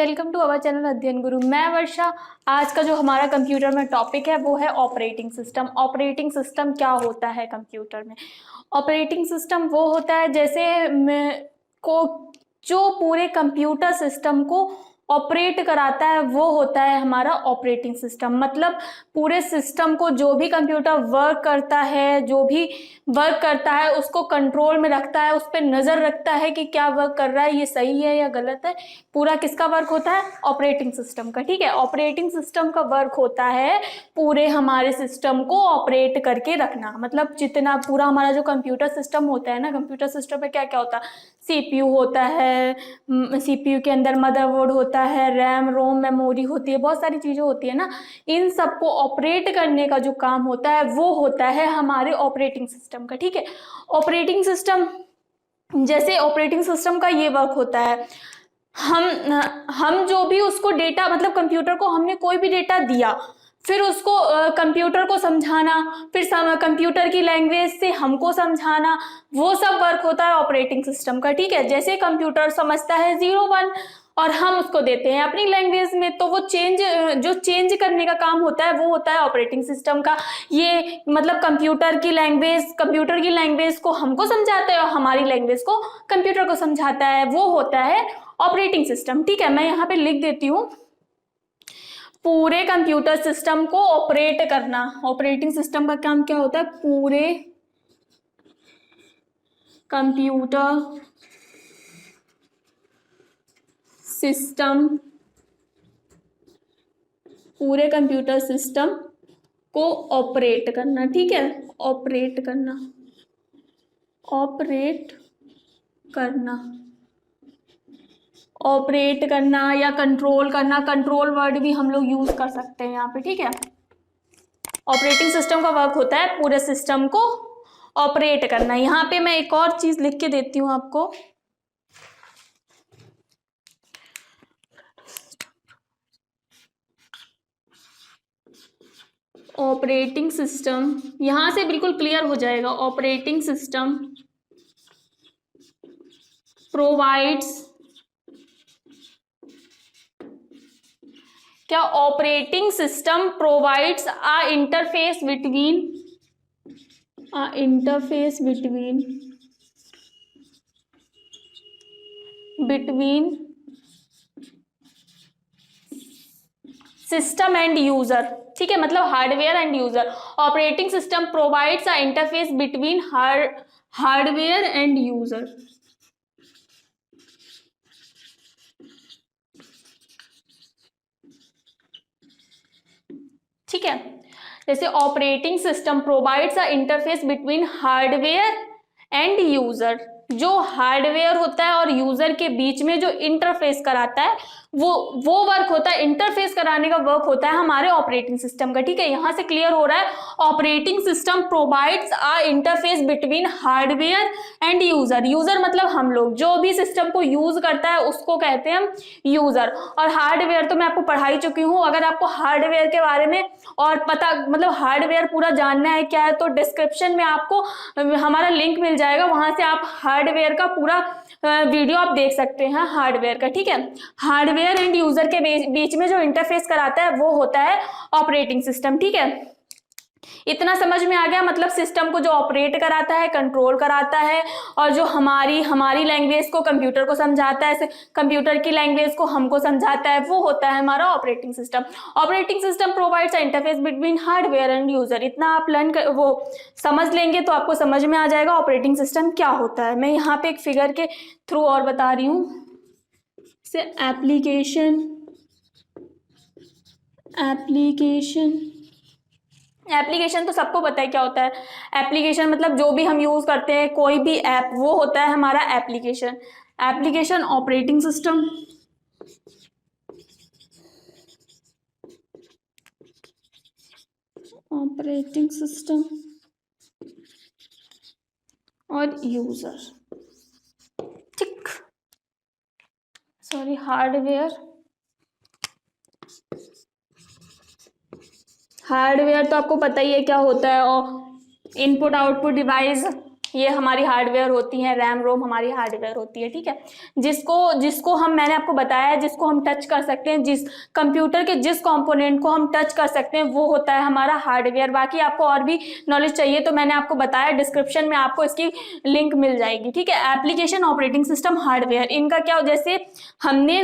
Welcome to our channel अध्ययन गुरु। मैं वर्षा। आज का जो हमारा कंप्यूटर में टॉपिक है वो है ऑपरेटिंग सिस्टम। ऑपरेटिंग सिस्टम क्या होता है कंप्यूटर में? ऑपरेटिंग सिस्टम वो होता है जैसे को जो पूरे कंप्यूटर सिस्टम को ऑपरेट कराता है वो होता है हमारा ऑपरेटिंग सिस्टम। मतलब पूरे सिस्टम को जो भी कंप्यूटर वर्क करता है, जो भी वर्क करता है उसको कंट्रोल में रखता है, उस पर नज़र रखता है कि क्या वर्क कर रहा है, ये सही है या गलत है। पूरा किसका वर्क होता है? ऑपरेटिंग सिस्टम का। ठीक है, ऑपरेटिंग सिस्टम का वर्क होता है पूरे हमारे सिस्टम को ऑपरेट करके रखना। मतलब जितना पूरा हमारा जो कंप्यूटर सिस्टम होता है ना, कंप्यूटर सिस्टम में क्या क्या होता है? सीपीयू होता है, सीपीयू के अंदर मदरबोर्ड होता है, रैम रोम मेमोरी होती है, बहुत सारी चीज़ें होती है ना। इन सबको ऑपरेट करने का जो काम होता है वो होता है हमारे ऑपरेटिंग सिस्टम का। ठीक है, ऑपरेटिंग सिस्टम जैसे ऑपरेटिंग सिस्टम का ये वर्क होता है, हम जो भी उसको डेटा, मतलब कंप्यूटर को हमने कोई भी डेटा दिया, फिर उसको कंप्यूटर को समझाना, फिर कंप्यूटर की लैंग्वेज से हमको समझाना, वो सब वर्क होता है ऑपरेटिंग सिस्टम का। ठीक है, जैसे कंप्यूटर समझता है 0 1 और हम उसको देते हैं अपनी लैंग्वेज में, तो वो चेंज करने का काम होता है वो होता है ऑपरेटिंग सिस्टम का। ये मतलब कंप्यूटर की लैंग्वेज को हमको समझाता है और हमारी लैंग्वेज को कंप्यूटर को समझाता है, वो होता है ऑपरेटिंग सिस्टम। ठीक है, मैं यहाँ पे लिख देती हूँ, पूरे कंप्यूटर सिस्टम को ऑपरेट करना। ऑपरेटिंग सिस्टम का काम क्या होता है? पूरे कंप्यूटर सिस्टम को ऑपरेट करना। ठीक है, ऑपरेट करना या कंट्रोल करना। कंट्रोल वर्ड भी हम लोग यूज कर सकते हैं यहाँ पे। ठीक है, ऑपरेटिंग सिस्टम का वर्क होता है पूरे सिस्टम को ऑपरेट करना। यहाँ पे मैं एक और चीज लिख के देती हूँ आपको। ऑपरेटिंग सिस्टम यहां से बिल्कुल क्लियर हो जाएगा। ऑपरेटिंग सिस्टम प्रोवाइड्स, क्या? Operating system provides a interface between system and user. ठीक है, मतलब hardware and user. Operating system provides a interface between hardware and user. ठीक है, जैसे operating system provides a interface between hardware and user. जो hardware होता है और यूजर के बीच में जो इंटरफेस कराता है वो वर्क होता है, इंटरफेस कराने का वर्क होता है हमारे ऑपरेटिंग सिस्टम का। ठीक है, यहां से क्लियर हो रहा है। Operating system provides a interface between hardware and user. User मतलब हम लोग, जो भी सिस्टम को यूज करता है उसको कहते हैं हम यूजर। और हार्डवेयर तो मैं आपको पढ़ा ही चुकी हूँ। अगर आपको हार्डवेयर के बारे में और पता, मतलब हार्डवेयर पूरा जानना है क्या है, तो डिस्क्रिप्शन में आपको हमारा लिंक मिल जाएगा, वहां से आप हार्डवेयर का पूरा वीडियो आप देख सकते हैं हार्डवेयर का। ठीक है, हार्डवेयर एंड यूजर के बीच में जो इंटरफेस कराता है वो होता है ऑपरेटिंग सिस्टम। ठीक है, इतना समझ में आ गया? मतलब सिस्टम को जो ऑपरेट कराता है, कंट्रोल कराता है, और जो हमारी लैंग्वेज को कंप्यूटर को समझाता है, कंप्यूटर की लैंग्वेज को हमको समझाता है, वो होता है हमारा operating system. Operating system provides interface between hardware and user. इतना आप वो समझ लेंगे तो आपको समझ में आ जाएगा ऑपरेटिंग सिस्टम क्या होता है। मैं यहाँ पे एक फिगर के थ्रू और बता रही हूँ। से एप्लीकेशन तो सबको पता है क्या होता है। एप्लीकेशन मतलब जो भी हम यूज करते हैं, कोई भी ऐप, वो होता है हमारा एप्लीकेशन। ऑपरेटिंग सिस्टम और यूजर। ठीक, सॉरी, हार्डवेयर तो आपको पता ही है क्या होता है। और इनपुट आउटपुट डिवाइस ये हमारी हार्डवेयर होती है, रैम रोम हमारी हार्डवेयर होती है, ठीक है। जिसको मैंने आपको बताया, जिसको हम टच कर सकते हैं, जिस कंप्यूटर के जिस कंपोनेंट को हम टच कर सकते हैं वो होता है हमारा हार्डवेयर। बाकी आपको और भी नॉलेज चाहिए तो मैंने आपको बताया, डिस्क्रिप्शन में आपको इसकी लिंक मिल जाएगी, ठीक है। एप्लीकेशन, ऑपरेटिंग सिस्टम, हार्डवेयर, इनका क्या हो, जैसे हमने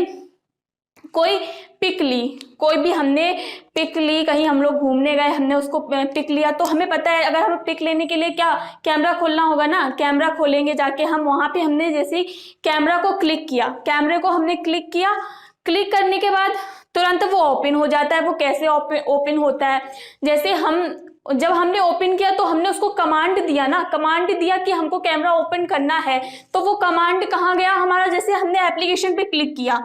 कोई पिक ली, कोई भी हमने पिक ली, कहीं हम लोग घूमने गए, हमने उसको पिक लिया, तो हमें पता है अगर हमें पिक लेने के लिए क्या कैमरा खोलना होगा ना, कैमरा खोलेंगे जाके हम, वहां पे हमने जैसे कैमरा को क्लिक किया, कैमरे को हमने क्लिक किया, क्लिक करने के बाद तुरंत वो ओपन हो जाता है। वो कैसे ओपन होता है, जैसे जब हमने ओपन किया तो हमने उसको कमांड दिया ना, कमांड दिया कि हमको कैमरा ओपन करना है, तो वो कमांड कहाँ गया हमारा, जैसे हमने एप्लीकेशन पे क्लिक किया,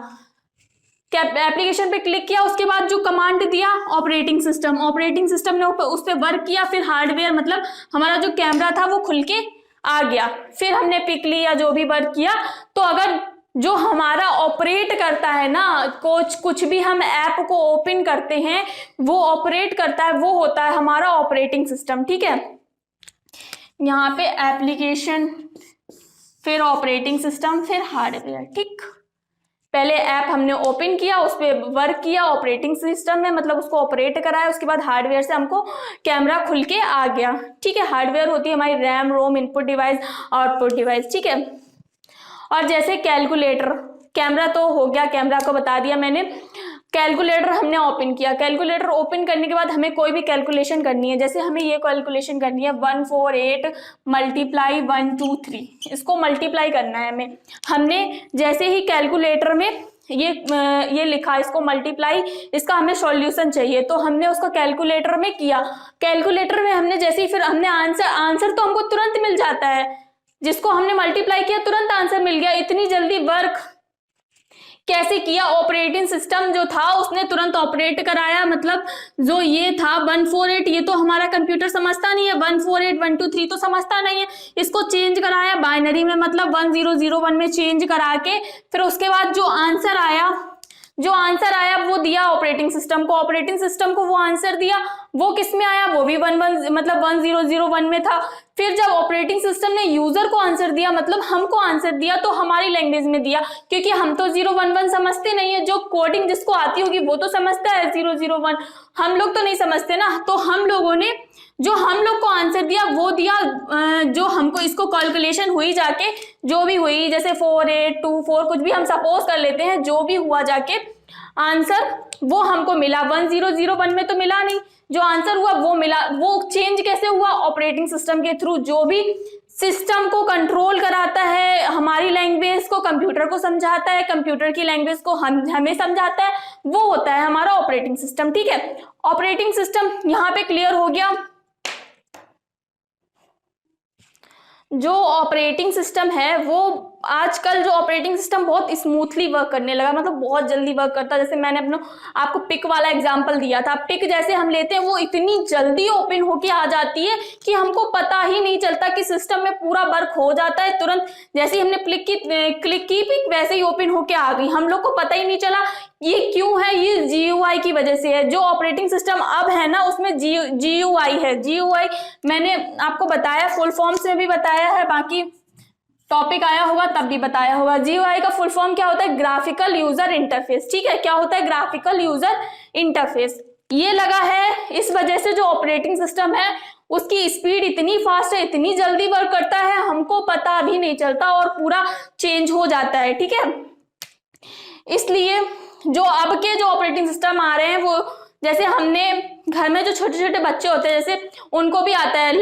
एप्लीकेशन पे क्लिक किया, उसके बाद जो कमांड दिया ऑपरेटिंग सिस्टम ने उस पर वर्क किया, फिर हार्डवेयर मतलब हमारा जो कैमरा था वो खुल के आ गया, फिर हमने पिक लिया, जो भी वर्क किया। तो अगर जो हमारा ऑपरेट करता है ना, कुछ भी हम ऐप को ओपन करते हैं, वो ऑपरेट करता है, वो होता है हमारा ऑपरेटिंग सिस्टम, ठीक है। यहाँ पे एप्लीकेशन, फिर ऑपरेटिंग सिस्टम, फिर हार्डवेयर, ठीक। पहले ऐप हमने ओपन किया, उस पर वर्क किया ऑपरेटिंग सिस्टम में, मतलब उसको ऑपरेट कराया, उसके बाद हार्डवेयर से हमको कैमरा खुल के आ गया, ठीक है। हार्डवेयर होती है हमारी RAM ROM, input device, output device, ठीक है। और जैसे कैलकुलेटर, कैमरा तो हो गया, कैमरा को बता दिया मैंने। कैलकुलेटर हमने ओपन किया, कैलकुलेटर ओपन करने के बाद हमें कोई भी कैलकुलेशन करनी है, जैसे हमें ये कैलकुलेशन करनी है 148 मल्टीप्लाई 123, इसको मल्टीप्लाई करना है हमें। हमने जैसे ही कैलकुलेटर में ये लिखा, इसको मल्टीप्लाई, इसका हमें सॉल्यूशन चाहिए, तो हमने उसको कैलकुलेटर में किया, कैलकुलेटर में हमने जैसे ही फिर हमने आंसर तो हमको तुरंत मिल जाता है, जिसको हमने मल्टीप्लाई किया तुरंत आंसर मिल गया। इतनी जल्दी वर्क कैसे किया, ऑपरेटिंग सिस्टम जो था उसने तुरंत ऑपरेट कराया, मतलब जो ये था 148, ये तो हमारा कंप्यूटर समझता नहीं है, 148 123 तो समझता नहीं है, इसको चेंज कराया बाइनरी में, मतलब 1001 में चेंज करा के, फिर उसके बाद जो आंसर आया वो दिया ऑपरेटिंग सिस्टम को, ऑपरेटिंग सिस्टम को वो आंसर दिया, वो किस में आया, वो भी 1001 में था। फिर जब ऑपरेटिंग सिस्टम ने यूजर को आंसर दिया, मतलब हमको आंसर दिया, तो हमारी लैंग्वेज में दिया, क्योंकि हम तो 011 समझते नहीं है, जो कोडिंग जिसको आती होगी वो तो समझता है 001, हम लोग तो नहीं समझते ना। तो हम लोगों ने जो हम लोग को आंसर दिया वो दिया, जो हमको इसको कैलकुलेशन हुई जाके, जो भी हुई, जैसे 4824 कुछ भी हम सपोज कर लेते हैं, जो भी हुआ जाके आंसर वो हमको मिला, 1001 में तो मिला नहीं, जो आंसर हुआ वो मिला। वो चेंज कैसे हुआ, ऑपरेटिंग सिस्टम के थ्रू, जो भी सिस्टम को कंट्रोल कराता है, हमारी लैंग्वेज को कंप्यूटर को समझाता है, कंप्यूटर की लैंग्वेज को हमें समझाता है, वो होता है हमारा ऑपरेटिंग सिस्टम, ठीक है। ऑपरेटिंग सिस्टम यहाँ पे क्लियर हो गया। जो ऑपरेटिंग सिस्टम है वो आजकल जो ऑपरेटिंग सिस्टम बहुत स्मूथली वर्क करने लगा, मतलब बहुत जल्दी वर्क करता है। जैसे मैंने आपको पिक वाला एग्जांपल दिया था, पिक जैसे हम लेते हैं वो इतनी जल्दी ओपन होके आ जाती है कि हमको पता ही नहीं चलता कि सिस्टम में पूरा वर्क हो जाता है तुरंत। जैसे ही हमने क्लिक की पिक वैसे ही ओपन होके आ गई, हम लोग को पता ही नहीं चला। ये क्यों है, ये GUI की वजह से है। जो ऑपरेटिंग सिस्टम अब है ना उसमें GUI है। GUI मैंने आपको बताया, फुल फॉर्म्स में भी बताया है, बाकी टॉपिक आया होगा तब भी बताया होगा। GUI का फुल फॉर्म क्या होता है, ग्राफिकल यूजर इंटरफेस, ठीक है। क्या होता है, ग्राफिकल यूजर इंटरफेस। ये लगा है इस वजह से जो ऑपरेटिंग सिस्टम है उसकी स्पीड इतनी फास्ट है, इतनी जल्दी वर्क करता है, हमको पता भी नहीं चलता और पूरा चेंज हो जाता है, ठीक है। इसलिए जो अब के जो ऑपरेटिंग सिस्टम आ रहे हैं वो, जैसे हमने घर में जो छोटे छोटे बच्चे होते हैं जैसे उनको भी आता है,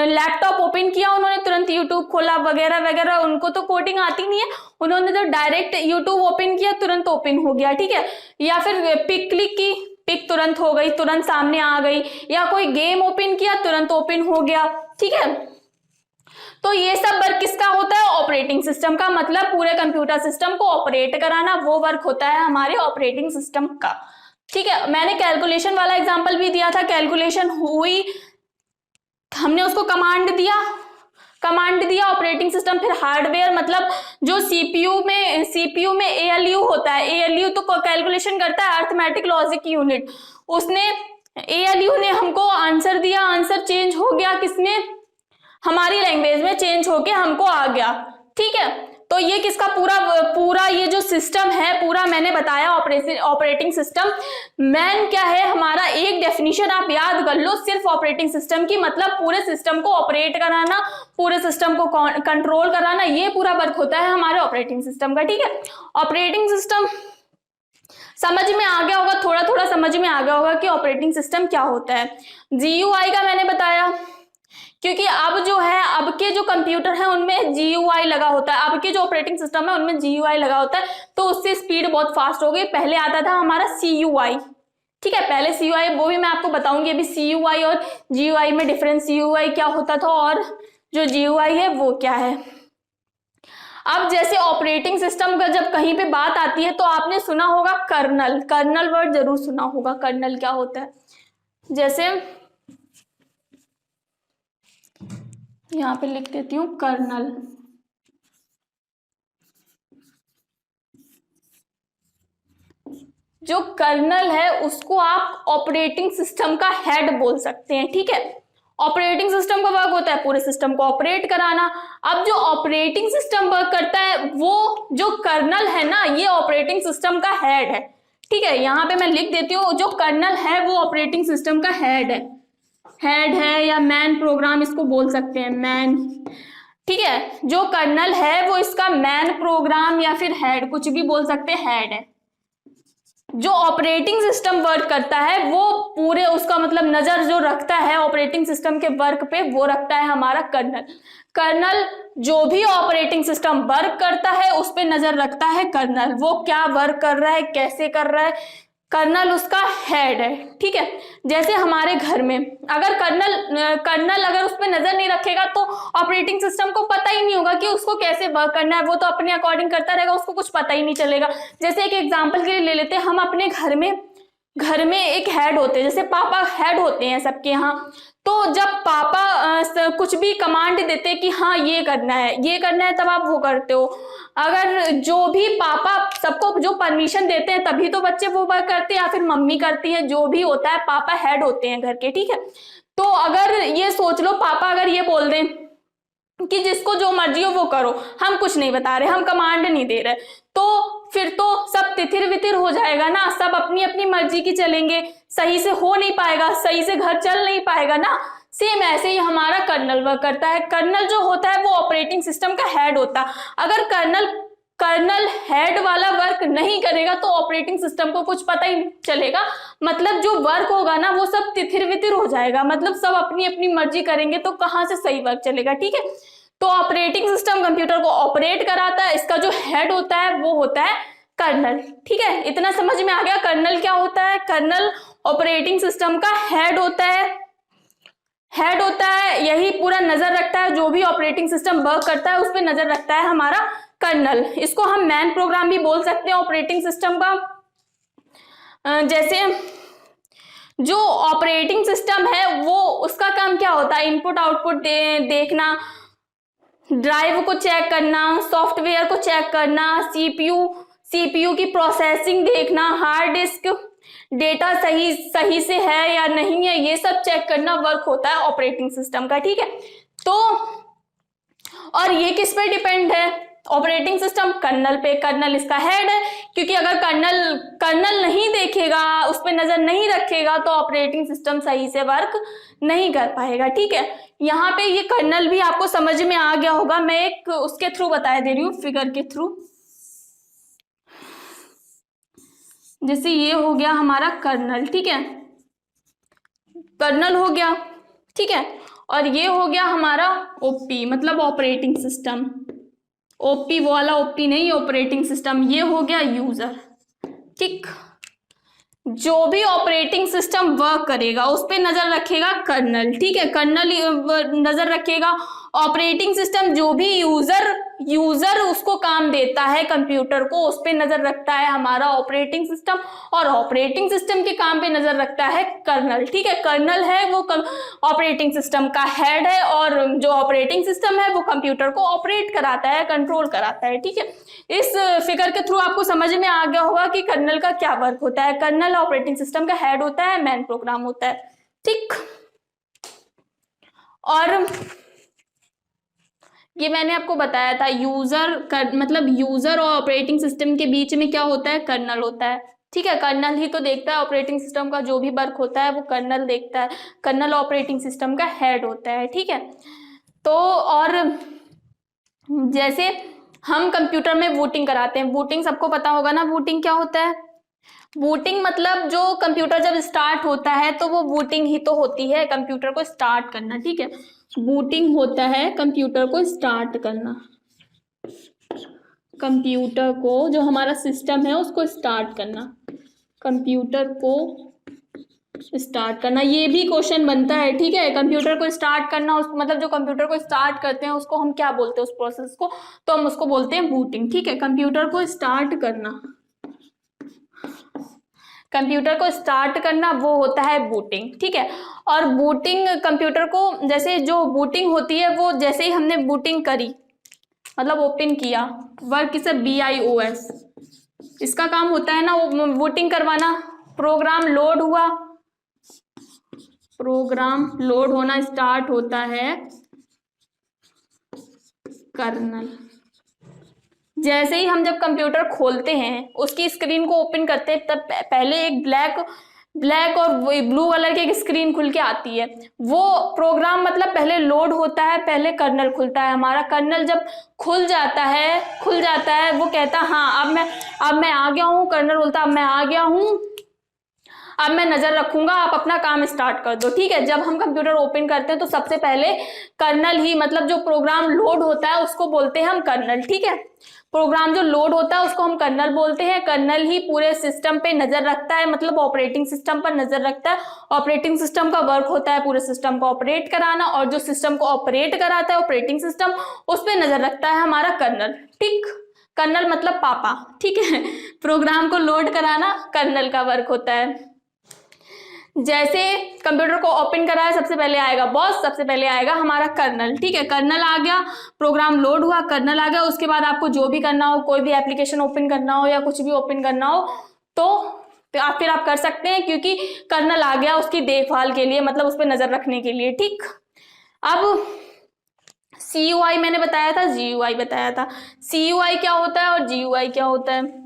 लैपटॉप ओपन किया उन्होंने तुरंत यूट्यूब खोला वगैरह वगैरह, उनको तो कोडिंग आती नहीं है, उन्होंने तो डायरेक्ट यूट्यूब ओपन किया तुरंत ओपन हो गया, ठीक है। या फिर पिक क्लिक की, पिक तुरंत हो गई, तुरंत सामने आ गई। या कोई गेम ओपन किया तुरंत ओपन हो गया, ठीक है। तो ये सब वर्क किसका होता है, ऑपरेटिंग सिस्टम का। मतलब पूरे कंप्यूटर सिस्टम को ऑपरेट कराना वो वर्क होता है हमारे ऑपरेटिंग सिस्टम का, ठीक है। मैंने कैलकुलेशन वाला एग्जांपल भी दिया था, कैलकुलेशन हुई, हमने उसको कमांड दिया ऑपरेटिंग सिस्टम। फिर हार्डवेयर मतलब जो सीपीयू में ALU होता है, ALU तो कैलकुलेशन करता है, अर्थमेटिक लॉजिक यूनिट। उसने ALU ने हमको आंसर दिया, आंसर चेंज हो गया किसमें, हमारी लैंग्वेज में चेंज होके हमको आ गया, ठीक है। तो ये किसका पूरा ये जो सिस्टम है पूरा मैंने बताया ऑपरेटिंग सिस्टम। मैन क्या है हमारा, एक डेफिनेशन आप याद कर लो सिर्फ ऑपरेटिंग सिस्टम की, मतलब पूरे सिस्टम को ऑपरेट कराना, पूरे सिस्टम को कंट्रोल कराना, ये पूरा वर्क होता है हमारे ऑपरेटिंग सिस्टम का, ठीक है। ऑपरेटिंग सिस्टम समझ में आ गया होगा, थोड़ा थोड़ा समझ में आ गया होगा कि ऑपरेटिंग सिस्टम क्या होता है। GUI का मैंने बताया, क्योंकि अब जो है अब के जो कंप्यूटर है उनमें GUI लगा होता है, अब के जो ऑपरेटिंग सिस्टम है उनमें GUI लगा होता है, तो उससे स्पीड बहुत फास्ट हो गई। पहले आता था हमारा CUI, ठीक है, पहले CUI, वो भी मैं आपको बताऊंगी अभी CUI और GUI में डिफरेंस, CUI क्या होता था और जो GUI है वो क्या है। अब जैसे ऑपरेटिंग सिस्टम का जब कहीं पे बात आती है तो आपने सुना होगा कर्नल, कर्नल वर्ड जरूर सुना होगा, कर्नल क्या होता है। जैसे यहाँ पे लिख देती हूँ कर्नल, जो कर्नल है उसको आप ऑपरेटिंग सिस्टम का हेड बोल सकते हैं, ठीक है। ऑपरेटिंग सिस्टम का वर्क होता है पूरे सिस्टम को ऑपरेट कराना। अब जो ऑपरेटिंग सिस्टम वर्क करता है वो जो कर्नल है ना, ये ऑपरेटिंग सिस्टम का हेड है, ठीक है। यहाँ पे मैं लिख देती हूँ, जो कर्नल है वो ऑपरेटिंग सिस्टम का हेड है या मैन प्रोग्राम इसको बोल सकते हैं, मैन, ठीक है। जो कर्नल है वो इसका मैन प्रोग्राम या फिर हेड, कुछ भी बोल सकते हैं, हेड है। जो ऑपरेटिंग सिस्टम वर्क करता है वो पूरे उसका मतलब नजर जो रखता है ऑपरेटिंग सिस्टम के वर्क पे, वो रखता है हमारा कर्नल। कर्नल जो भी ऑपरेटिंग सिस्टम वर्क करता है उस पे नजर रखता है कर्नल, वो क्या वर्क कर रहा है, कैसे कर रहा है, कर्नल उसका हेड है, ठीक है। जैसे हमारे घर में अगर कर्नल अगर उस पर नजर नहीं रखेगा तो ऑपरेटिंग सिस्टम को पता ही नहीं होगा कि उसको कैसे वर्क करना है, वो तो अपने अकॉर्डिंग करता रहेगा, उसको कुछ पता ही नहीं चलेगा। जैसे एक एग्जांपल के लिए ले लेते हैं, हम अपने घर में एक हेड होते हैं, जैसे पापा हेड होते हैं सबके यहाँ, तो जब पापा कुछ भी कमांड देते कि हाँ ये करना है तब आप वो करते हो। अगर जो भी पापा सबको जो परमिशन देते हैं तभी तो बच्चे वो वर्क करते हैं, या फिर मम्मी करती है, जो भी होता है, पापा हेड होते हैं घर के, ठीक है। तो अगर ये सोच लो पापा अगर ये बोल दें कि जिसको जो मर्जी हो वो करो, हम कुछ नहीं बता रहे, हम कमांड नहीं दे रहे, तो फिर तो सब तिथिर वितिर हो जाएगा ना, सब अपनी अपनी मर्जी की चलेंगे, सही से हो नहीं पाएगा, सही से घर चल नहीं पाएगा ना। सेम ऐसे ही हमारा कर्नल वर्क करता है। कर्नल जो होता है वो ऑपरेटिंग सिस्टम का हेड होता है। अगर कर्नल हेड वाला वर्क नहीं करेगा तो ऑपरेटिंग सिस्टम को कुछ पता ही नहीं चलेगा, मतलब जो वर्क होगा ना वो सब तिथिर वितिर हो जाएगा, मतलब सब अपनी अपनी मर्जी करेंगे तो कहाँ से सही वर्क चलेगा, ठीक है। तो ऑपरेटिंग सिस्टम कंप्यूटर को ऑपरेट कराता है, इसका जो हेड होता है वो होता है कर्नल, ठीक है। इतना समझ में आ गया कर्नल क्या होता है। कर्नल ऑपरेटिंग सिस्टम का हेड होता है, यही पूरा नजर रखता है, जो भी ऑपरेटिंग सिस्टम वर्क करता है उस पर नजर रखता है हमारा कर्नल। इसको हम मैन प्रोग्राम भी बोल सकते हैं ऑपरेटिंग सिस्टम का। जैसे जो ऑपरेटिंग सिस्टम है वो उसका काम क्या होता है, इनपुट आउटपुट देखना, ड्राइव को चेक करना, सॉफ्टवेयर को चेक करना, सीपीयू की प्रोसेसिंग देखना, हार्ड डिस्क डेटा सही से है या नहीं है, ये सब चेक करना वर्क होता है ऑपरेटिंग सिस्टम का, ठीक है। तो और ये किस पे डिपेंड है, ऑपरेटिंग सिस्टम कर्नल पे, कर्नल इसका हेड है, क्योंकि अगर कर्नल नहीं देखेगा, उस पर नजर नहीं रखेगा तो ऑपरेटिंग सिस्टम सही से वर्क नहीं कर पाएगा, ठीक है। यहाँ पे ये कर्नल भी आपको समझ में आ गया होगा, मैं एक उसके थ्रू बता दे रही हूँ, फिगर के थ्रू। जैसे ये हो गया हमारा कर्नल, ठीक है, कर्नल हो गया, ठीक है। और ये हो गया हमारा ओपी, मतलब ऑपरेटिंग सिस्टम, ओपी वो वाला ओपी नहीं, ऑपरेटिंग सिस्टम। ये हो गया यूजर, ठीक। जो भी ऑपरेटिंग सिस्टम वर्क करेगा उस पे नजर रखेगा कर्नल, ठीक है, कर्नल नजर रखेगा। ऑपरेटिंग सिस्टम जो भी यूजर उसको काम देता है कंप्यूटर को, उस पे नजर रखता है हमारा ऑपरेटिंग सिस्टम, और ऑपरेटिंग सिस्टम के काम पे नजर रखता है कर्नल, ठीक है। कर्नल है वो ऑपरेटिंग सिस्टम का हेड है, और जो ऑपरेटिंग सिस्टम है वो कंप्यूटर को ऑपरेट कराता है, कंट्रोल कराता है, ठीक है। इस फिगर के थ्रू आपको समझ में आ गया होगा कि कर्नल का क्या वर्क होता है। कर्नल ऑपरेटिंग सिस्टम का हेड होता है, मैन प्रोग्राम होता है, ठीक। और ये मैंने आपको बताया था, मतलब यूजर और ऑपरेटिंग सिस्टम के बीच में क्या होता है, कर्नल होता है। ठीक है, कर्नल ही तो देखता है ऑपरेटिंग सिस्टम का जो भी वर्क होता है वो कर्नल देखता है, कर्नल ऑपरेटिंग सिस्टम का हेड होता है। ठीक है, तो और जैसे हम कंप्यूटर में बूटिंग कराते हैं, बूटिंग सबको पता होगा ना, बूटिंग क्या होता है। बूटिंग मतलब जो कंप्यूटर जब स्टार्ट होता है तो वो बूटिंग ही तो होती है, कंप्यूटर को स्टार्ट करना। ठीक है, बूटिंग होता है कंप्यूटर को स्टार्ट करना, कंप्यूटर को जो हमारा सिस्टम है उसको स्टार्ट करना, कंप्यूटर को स्टार्ट करना। ये भी क्वेश्चन बनता है। ठीक है, कंप्यूटर को स्टार्ट करना, उस मतलब जो कंप्यूटर को स्टार्ट करते हैं उसको हम क्या बोलते हैं, उस प्रोसेस को, तो हम उसको बोलते हैं बूटिंग। ठीक है, कंप्यूटर को स्टार्ट करना, कंप्यूटर को स्टार्ट करना वो होता है बूटिंग। ठीक है, और बूटिंग कंप्यूटर को, जैसे जो बूटिंग होती है वो जैसे ही हमने बूटिंग करी, मतलब ओपन किया, वर्क इज BIOS, इसका काम होता है ना वो बूटिंग करवाना। प्रोग्राम लोड हुआ, प्रोग्राम लोड होना स्टार्ट होता है कर्नल। जैसे ही हम जब कंप्यूटर खोलते हैं, उसकी स्क्रीन को ओपन करते हैं, तब पहले एक ब्लैक और ब्लू कलर की एक स्क्रीन खुल के आती है। वो प्रोग्राम मतलब पहले लोड होता है, पहले कर्नल खुलता है हमारा। कर्नल जब खुल जाता है वो कहता है हाँ अब मैं आ गया हूँ, कर्नल बोलता अब मैं आ गया हूँ, अब मैं नजर रखूंगा, आप अपना काम स्टार्ट कर दो। ठीक है, जब हम कंप्यूटर ओपन करते हैं तो सबसे पहले कर्नल ही, मतलब जो प्रोग्राम लोड होता है उसको बोलते हैं हम कर्नल। ठीक है, प्रोग्राम जो लोड होता है उसको हम कर्नल बोलते हैं। कर्नल ही पूरे सिस्टम पे नजर रखता है, मतलब ऑपरेटिंग सिस्टम पर नजर रखता है। ऑपरेटिंग सिस्टम का वर्क होता है पूरे सिस्टम को ऑपरेट कराना, और जो सिस्टम को ऑपरेट कराता है ऑपरेटिंग सिस्टम, उस पर नजर रखता है हमारा कर्नल। ठीक, कर्नल मतलब पापा। ठीक है, प्रोग्राम को लोड कराना कर्नल का वर्क होता है। जैसे कंप्यूटर को ओपन करा है, सबसे पहले आएगा बॉस, सबसे पहले आएगा हमारा कर्नल। ठीक है, कर्नल आ गया, प्रोग्राम लोड हुआ, कर्नल आ गया, उसके बाद आपको जो भी करना हो, कोई भी एप्लीकेशन ओपन करना हो या कुछ भी ओपन करना हो तो फिर आप कर सकते हैं, क्योंकि कर्नल आ गया उसकी देखभाल के लिए, मतलब उस पर नजर रखने के लिए। ठीक, अब CUI मैंने बताया था, GUI बताया था। CUI क्या होता है और GUI क्या होता है।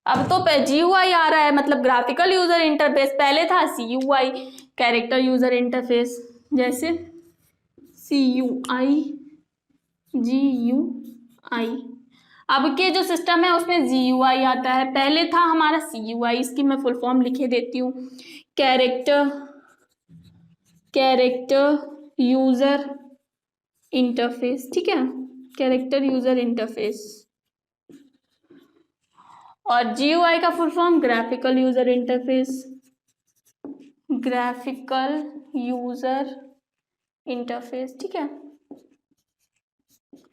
अब तो GUI आ रहा है, मतलब ग्राफिकल यूजर इंटरफेस। पहले था CUI, कैरेक्टर यूजर इंटरफेस। जैसे CUI, GUI, अब के जो सिस्टम है उसमें GUI आता है। पहले था हमारा CUI, इसकी मैं फुल फॉर्म लिखे देती हूँ, कैरेक्टर यूजर इंटरफेस। ठीक है, कैरेक्टर यूजर इंटरफेस। और GUI का full form graphical user interface, graphical user interface. ठीक है,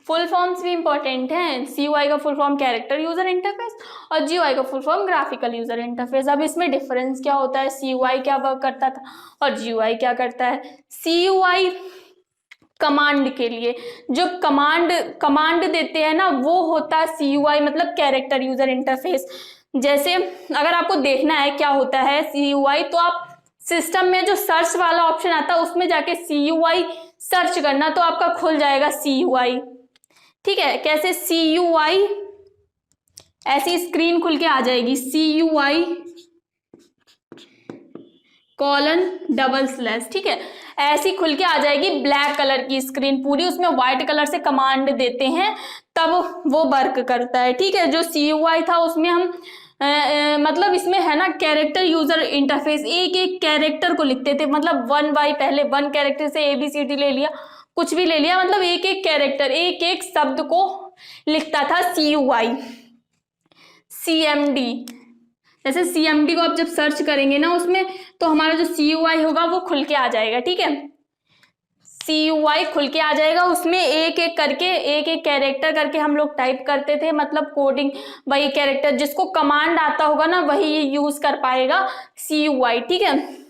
फुल फॉर्म्स भी इंपॉर्टेंट हैं। CUI का full form character user interface और GUI का full form graphical user interface. अब इसमें डिफरेंस क्या होता है, CUI क्या वर्क करता था और GUI क्या करता है। CUI कमांड के लिए, जो कमांड देते हैं ना, वो होता है CUI, मतलब कैरेक्टर यूजर इंटरफेस। जैसे अगर आपको देखना है क्या होता है CUI, तो आप सिस्टम में जो सर्च वाला ऑप्शन आता है उसमें जाके CUI सर्च करना, तो आपका खुल जाएगा CUI। ठीक है, कैसे, CUI ऐसी स्क्रीन खुल के आ जाएगी, CUI : /। ठीक है, ऐसी खुल के आ जाएगी, ब्लैक कलर की स्क्रीन पूरी, उसमें व्हाइट कलर से कमांड देते हैं तब वो वर्क करता है। ठीक है, जो CUI था उसमें हम मतलब इसमें है ना कैरेक्टर यूजर इंटरफेस, एक एक कैरेक्टर को लिखते थे, मतलब 1 बाई, पहले 1 कैरेक्टर से ABCD ले लिया, कुछ भी ले लिया, मतलब एक एक कैरेक्टर, एक एक शब्द को लिखता था CUI। CMD, जैसे CMD को आप जब सर्च करेंगे ना उसमें, तो हमारा जो CUI होगा वो खुल के आ जाएगा। ठीक है, CUI खुल के आ जाएगा, उसमें एक एक कैरेक्टर करके हम लोग टाइप करते थे, मतलब कोडिंग, वही कैरेक्टर जिसको कमांड आता होगा ना वही यूज कर पाएगा CUI। ठीक है,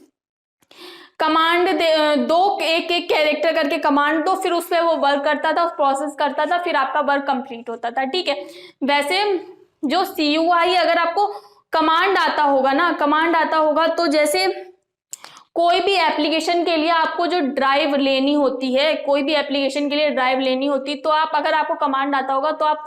कमांड दो, एक एक कैरेक्टर करके कमांड दो, फिर उस पर वो वर्क करता था, प्रोसेस करता था, फिर आपका वर्क कंप्लीट होता था। ठीक है, वैसे जो CUI अगर आपको कमांड आ आता होगा ना, कमांड आता होगा, तो जैसे कोई भी एप्लीकेशन के लिए आपको जो ड्राइव लेनी होती है, कोई भी एप्लीकेशन के लिए ड्राइव लेनी होती है, तो आप अगर आपको कमांड आता होगा तो आप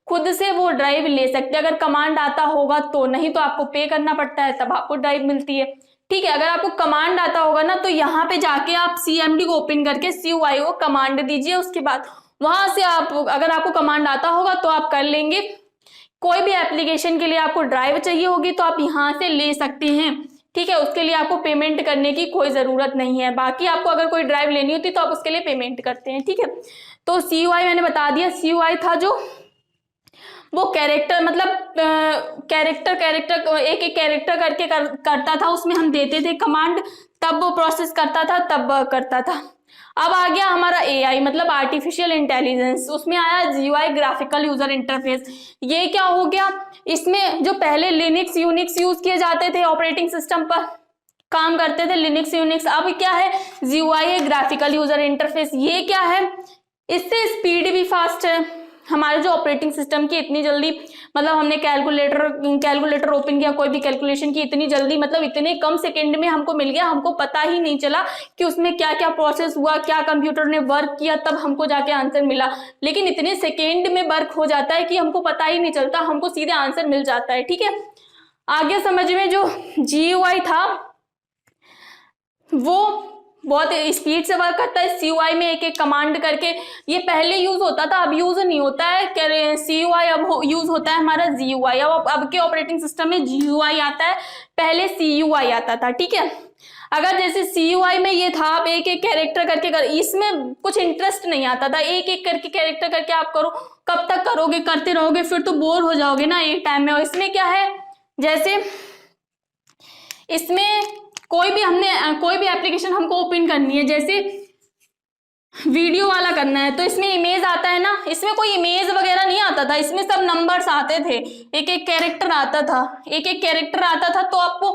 खुद से वो ड्राइव ले सकते हैं। अगर कमांड आता होगा तो, नहीं तो आपको पे करना पड़ता है, तब आपको ड्राइव मिलती है। ठीक है, अगर आपको कमांड आता होगा ना तो यहाँ पे जाके आप CMD को ओपन करके CUI को कमांड दीजिए, उसके बाद वहां से आप, अगर आपको कमांड आता होगा तो आप कर लेंगे। कोई भी एप्लीकेशन के लिए आपको ड्राइव चाहिए होगी तो आप यहाँ से ले सकते हैं। ठीक है, उसके लिए आपको पेमेंट करने की कोई ज़रूरत नहीं है। बाकी आपको अगर कोई ड्राइव लेनी होती तो आप उसके लिए पेमेंट करते हैं। ठीक है, तो CUI मैंने बता दिया। CUI था जो वो कैरेक्टर, मतलब कैरेक्टर एक एक कैरेक्टर करके करता था, उसमें हम देते थे कमांड, तब वो प्रोसेस करता था, तब करता था। अब आ गया हमारा AI, मतलब आर्टिफिशियल इंटेलिजेंस। उसमें आया GUI, ग्राफिकल यूजर इंटरफेस। ये क्या हो गया, इसमें जो पहले लिनक्स यूनिक्स यूज किए जाते थे, ऑपरेटिंग सिस्टम पर काम करते थे लिनक्स यूनिक्स, अब क्या है GUI है, ग्राफिकल यूजर इंटरफेस। ये क्या है, इससे स्पीड भी फास्ट है। हमारे जो ऑपरेटिंग सिस्टम की इतनी जल्दी, मतलब हमने कैलकुलेटर ओपन किया, कोई भी कैलकुलेशन की, इतनी जल्दी, मतलब इतने कम सेकंड में हमको मिल गया, हमको पता ही नहीं चला कि उसमें क्या क्या प्रोसेस हुआ, क्या कंप्यूटर ने वर्क किया, तब हमको जाके आंसर मिला। लेकिन इतने सेकेंड में वर्क हो जाता है कि हमको पता ही नहीं चलता, हमको सीधे आंसर मिल जाता है। ठीक है, आगे समझ में, जो GUI था वो बहुत स्पीड से वर्क करता है। CUI में एक एक कमांड करके, ये पहले यूज होता था, अब यूज नहीं होता है। CUI अब यूज होता है हमारा GUI। अब के ऑपरेटिंग सिस्टम में GUI आता है, पहले CUI आता था। ठीक है, अगर जैसे CUI में ये था, आप एक एक कैरेक्टर करके इसमें कुछ इंटरेस्ट नहीं आता था, एक एक करके कैरेक्टर करके आप करो, कब तक करोगे, करते रहोगे, फिर तो बोर हो जाओगे ना एक टाइम में। और इसमें क्या है, जैसे इसमें कोई भी एप्लीकेशन हमको ओपन करनी है, जैसे वीडियो वाला करना है, तो इसमें इमेज आता है ना, इसमें कोई इमेज वगैरह नहीं आता था, इसमें सब नंबर्स आते थे, एक एक कैरेक्टर आता था, तो आपको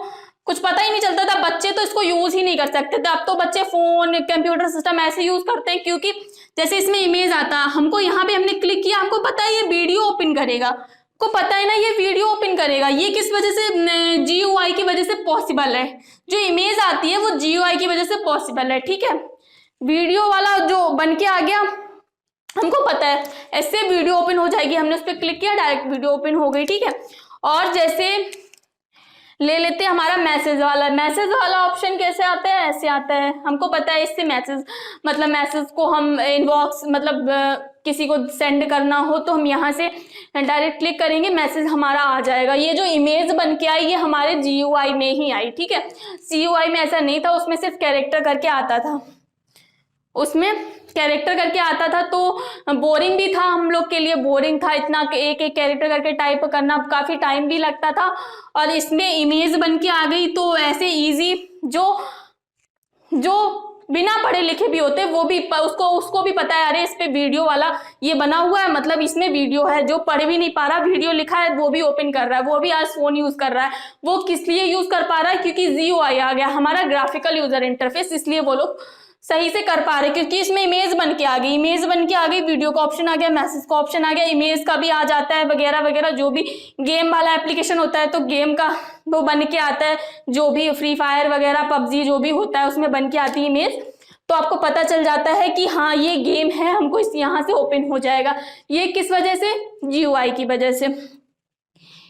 कुछ पता ही नहीं चलता था। बच्चे तो इसको यूज ही नहीं कर सकते थे, अब तो बच्चे फोन, कंप्यूटर सिस्टम ऐसे यूज करते हैं, क्योंकि जैसे इसमें इमेज आता, हमको यहाँ पे हमने क्लिक किया, हमको पता है ये वीडियो ओपन करेगा, को पता है ना ये वीडियो ओपन करेगा। ये किस वजह से, GUI की वजह से पॉसिबल है। जो इमेज आती है वो GUI की वजह से पॉसिबल है। ठीक है, वीडियो वाला जो बन के आ गया, हमको पता है ऐसे वीडियो ओपन हो जाएगी, हमने उस पर क्लिक किया, डायरेक्ट वीडियो ओपन हो गई। ठीक है, और जैसे ले लेते हैं हमारा मैसेज वाला ऑप्शन कैसे आता है, ऐसे आता है। हमको पता है इससे मैसेज को हम इनबॉक्स, मतलब किसी को सेंड करना हो तो हम यहाँ से डायरेक्ट क्लिक करेंगे, मैसेज हमारा आ जाएगा। ये जो इमेज बन के आई, ये हमारे GUI में ही आई। ठीक है, CUI में ऐसा नहीं था, उसमें सिर्फ कैरेक्टर करके आता था, तो बोरिंग भी था, हम लोग के लिए बोरिंग था, इतना एक एक कैरेक्टर करके टाइप करना, काफी टाइम भी लगता था। और इसमें इमेज बन के आ गई तो ऐसे इजी, जो बिना पढ़े लिखे भी होते, वो भी उसको भी पता है, अरे इस पे वीडियो वाला ये बना हुआ है, मतलब इसमें वीडियो है। जो पढ़ भी नहीं पा रहा, वीडियो लिखा है, वो भी ओपन कर रहा है, वो भी आज फोन यूज कर रहा है। वो किस लिए यूज कर पा रहा है, क्योंकि GUI आ गया, हमारा ग्राफिकल यूजर इंटरफेस, इसलिए वो लोग सही से कर पा रहे, क्योंकि इसमें इमेज बन के आ गई, वीडियो का ऑप्शन आ गया, मैसेज का ऑप्शन आ गया, इमेज का भी आ जाता है, वगैरह वगैरह। जो भी गेम वाला एप्लीकेशन होता है तो गेम का वो बन के आता है, जो भी फ्री फायर वगैरह, PUBG जो भी होता है उसमें बन के आती है इमेज, तो आपको पता चल जाता है कि हाँ ये गेम है, हमको इस यहाँ से ओपन हो जाएगा। ये किस वजह से, GUI की वजह से।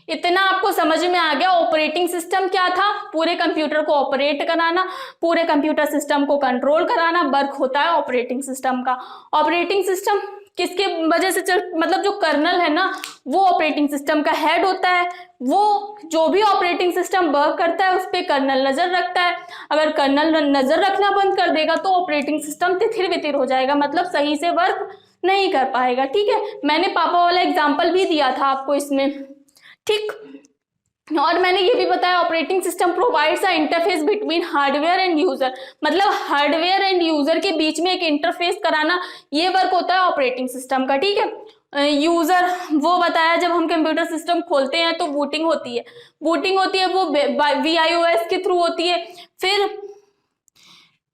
इतना आपको समझ में आ गया। ऑपरेटिंग सिस्टम क्या था, पूरे कंप्यूटर को ऑपरेट कराना, पूरे कंप्यूटर सिस्टम को कंट्रोल कराना, वर्क होता है ऑपरेटिंग सिस्टम का। ऑपरेटिंग सिस्टम किसके वजह से मतलब जो कर्नल है ना, वो ऑपरेटिंग सिस्टम का हेड होता है। वो जो भी ऑपरेटिंग सिस्टम वर्क करता है उस पर कर्नल नजर रखता है। अगर कर्नल नजर रखना बंद कर देगा तो ऑपरेटिंग सिस्टम तिथिर बितिर हो जाएगा, मतलब सही से वर्क नहीं कर पाएगा। ठीक है, मैंने पापा वाला एग्जाम्पल भी दिया था आपको इसमें। ठीक, और मैंने ये भी बताया operating system provides a interface between hardware and user, मतलब हार्डवेयर एंड यूजर के बीच में एक इंटरफेस कराना, ये वर्क होता है ऑपरेटिंग सिस्टम का। ठीक है, यूजर वो बताया, जब हम कंप्यूटर सिस्टम खोलते हैं तो बूटिंग होती है, वो VIOS के थ्रू होती है। फिर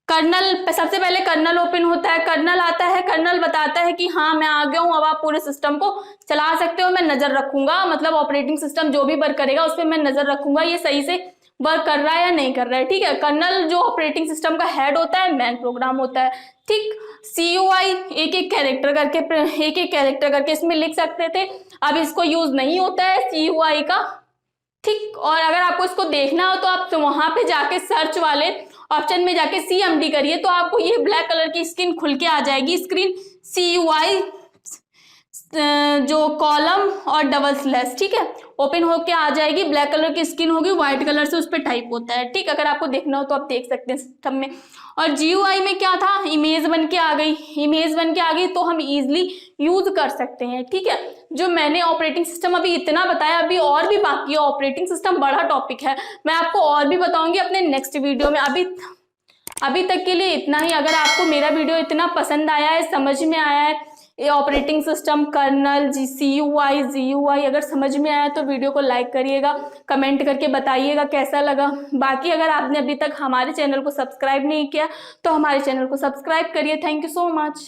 कर्नल, सबसे पहले कर्नल ओपन होता है, कर्नल आता है, कर्नल बताता है कि हाँ मैं आ गया हूँ, अब आप पूरे सिस्टम को चला सकते हो, मैं नजर रखूंगा, मतलब ऑपरेटिंग सिस्टम जो भी वर्क करेगा उस पर मैं नजर रखूंगा ये सही से वर्क कर रहा है या नहीं कर रहा है। ठीक है, कर्नल जो ऑपरेटिंग सिस्टम का हेड होता है, मैन प्रोग्राम होता है। ठीक, CUI एक एक कैरेक्टर करके इसमें लिख सकते थे, अब इसको यूज नहीं होता है CUI का। ठीक, और अगर आपको इसको देखना हो तो आप तो वहां पे जाके सर्च वाले ऑप्शन में जाके CMD करिए तो आपको ये ब्लैक कलर की स्क्रीन खुल के आ जाएगी, स्क्रीन CUI जो कॉलम और डबल स्लैश, ठीक है, ओपन होके आ जाएगी, ब्लैक कलर की स्क्रीन होगी, व्हाइट कलर से उस पर टाइप होता है। ठीक, अगर आपको देखना हो तो आप देख सकते हैं सिस्टम में। और GUI में क्या था, इमेज बन के आ गई, इमेज बन के आ गई तो हम इजिली यूज कर सकते हैं। ठीक है, जो मैंने ऑपरेटिंग सिस्टम अभी इतना बताया, अभी और भी बाकी है, ऑपरेटिंग सिस्टम बड़ा टॉपिक है, मैं आपको और भी बताऊंगी अपने नेक्स्ट वीडियो में। अभी तक के लिए इतना ही। अगर आपको मेरा वीडियो इतना पसंद आया है, समझ में आया है, ये operating system, kernel, CUI, GUI अगर समझ में आया तो वीडियो को लाइक करिएगा, कमेंट करके बताइएगा कैसा लगा। बाकी अगर आपने अभी तक हमारे चैनल को सब्सक्राइब नहीं किया तो हमारे चैनल को सब्सक्राइब करिए। Thank you so much.